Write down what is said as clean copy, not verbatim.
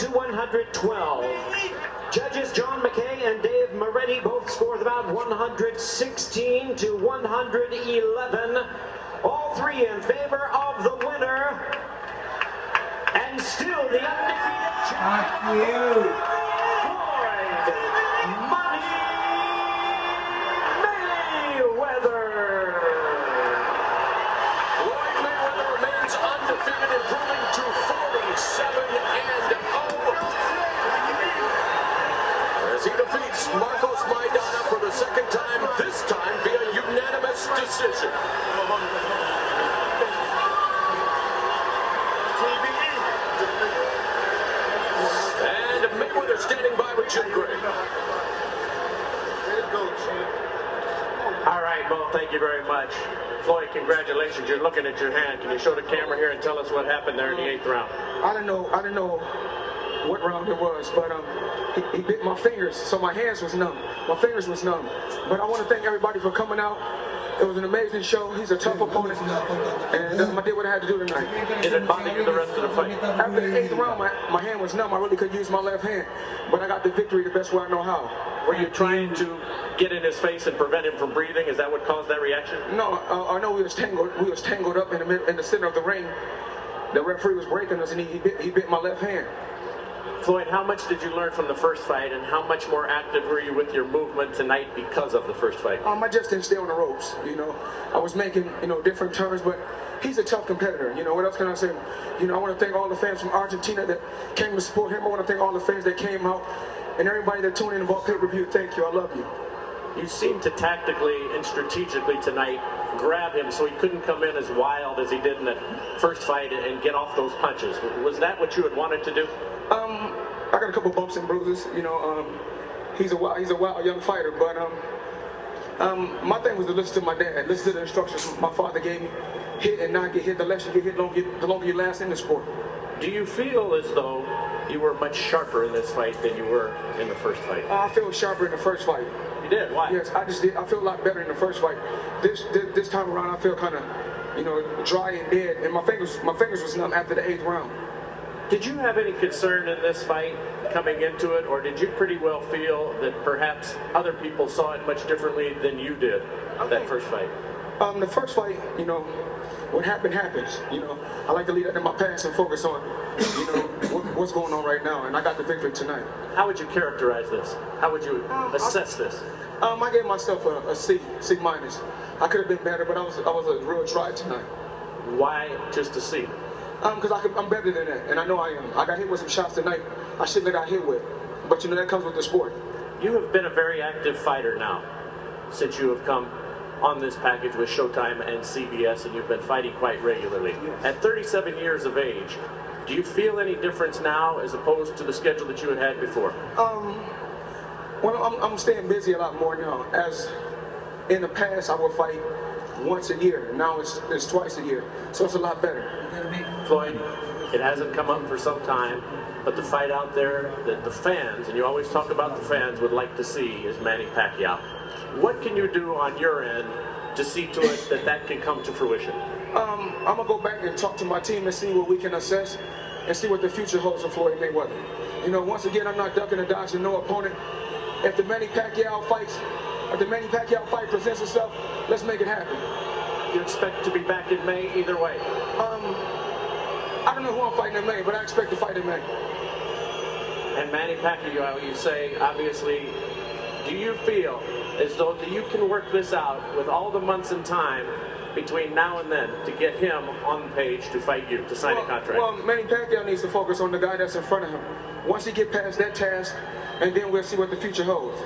to 112. Judges John McKay and Dave Moretti both scored about 116 to 111. All three in favor of the winner. And still the undefeated champion, Floyd Mayweather. Floyd Mayweather remains undefeated, improving to 47-0. As he defeats Marcos Maidana for the second time, this time via unanimous decision. And Mayweather standing by with Jim Gray. All right, Bo, thank you very much. Floyd, congratulations. You're looking at your hand. Can you show the camera here and tell us what happened there in the 8th round? I didn't know what round it was, but he bit my fingers, so my hands was numb. My fingers was numb. But I want to thank everybody for coming out. It was an amazing show. He's a tough opponent, and I did what I had to do tonight. Did it bother you the rest of the fight? After the 8th round, my hand was numb. I really couldn't use my left hand, but I got the victory the best way I know how. Were you trying to get in his face and prevent him from breathing? Is that what caused that reaction? No, I know we was tangled up in the center of the ring. The referee was breaking us, and he bit my left hand. Floyd, how much did you learn from the first fight, and how much more active were you with your movement tonight because of the first fight? I just didn't stay on the ropes, you know. I was making, different turns, but he's a tough competitor. What else can I say? I want to thank all the fans from Argentina that came to support him. I want to thank all the fans that came out, and everybody that tuned in and bought pay-per-view. Thank you. I love you. You seemed to tactically and strategically tonight grab him so he couldn't come in as wild as he did in the first fight and get off those punches. Was that what you had wanted to do? I got a couple bumps and bruises. He's a wild young fighter, but my thing was to listen to my dad, listen to the instructions my father gave me. Hit and not get hit. The less you get hit, the longer you last in the sport. Do you feel as though you were much sharper in this fight than you were in the first fight? I feel sharper in the first fight. You did? Why? Yes, I just did. I feel a lot better in the first fight. This time around, I feel kind of, dry and dead, and my fingers was numb after the 8th round. Did you have any concern in this fight coming into it, or did you pretty well feel that perhaps other people saw it much differently than you did that first fight? The first fight, what happened happens. I like to leave that in my past and focus on, what's going on right now, and I got the victory tonight. How would you characterize this? How would you assess this? I gave myself a C minus. I could have been better, but I was a real try tonight. Why just a C? Because I'm better than that, and I know I am. I got hit with some shots tonight I shouldn't have got hit with, but that comes with the sport. You have been a very active fighter now since you have come on this package with Showtime and CBS, and you've been fighting quite regularly. Yes. At 37 years of age, do you feel any difference now as opposed to the schedule that you had before? Well, I'm staying busy a lot more now. As in the past, I would fight once a year. Now it's twice a year, so it's a lot better. Floyd, it hasn't come up for some time, but the fight out there that the fans, and you always talk about the fans, would like to see is Manny Pacquiao. What can you do on your end to see to it that can come to fruition? I'm going to go back and talk to my team and see what we can assess and see what the future holds for Floyd Mayweather. Once again, I'm not ducking and dodging no opponent. If the Manny Pacquiao fight presents itself, let's make it happen. You expect to be back in May either way? I don't know who I'm fighting in May, but I expect to fight in May. And Manny Pacquiao, you say, obviously, do you feel as though you can work this out with all the months and time between now and then to get him on the page to fight you, to sign a contract? Well, Manny Pacquiao needs to focus on the guy that's in front of him. Once he get past that task, and then we'll see what the future holds.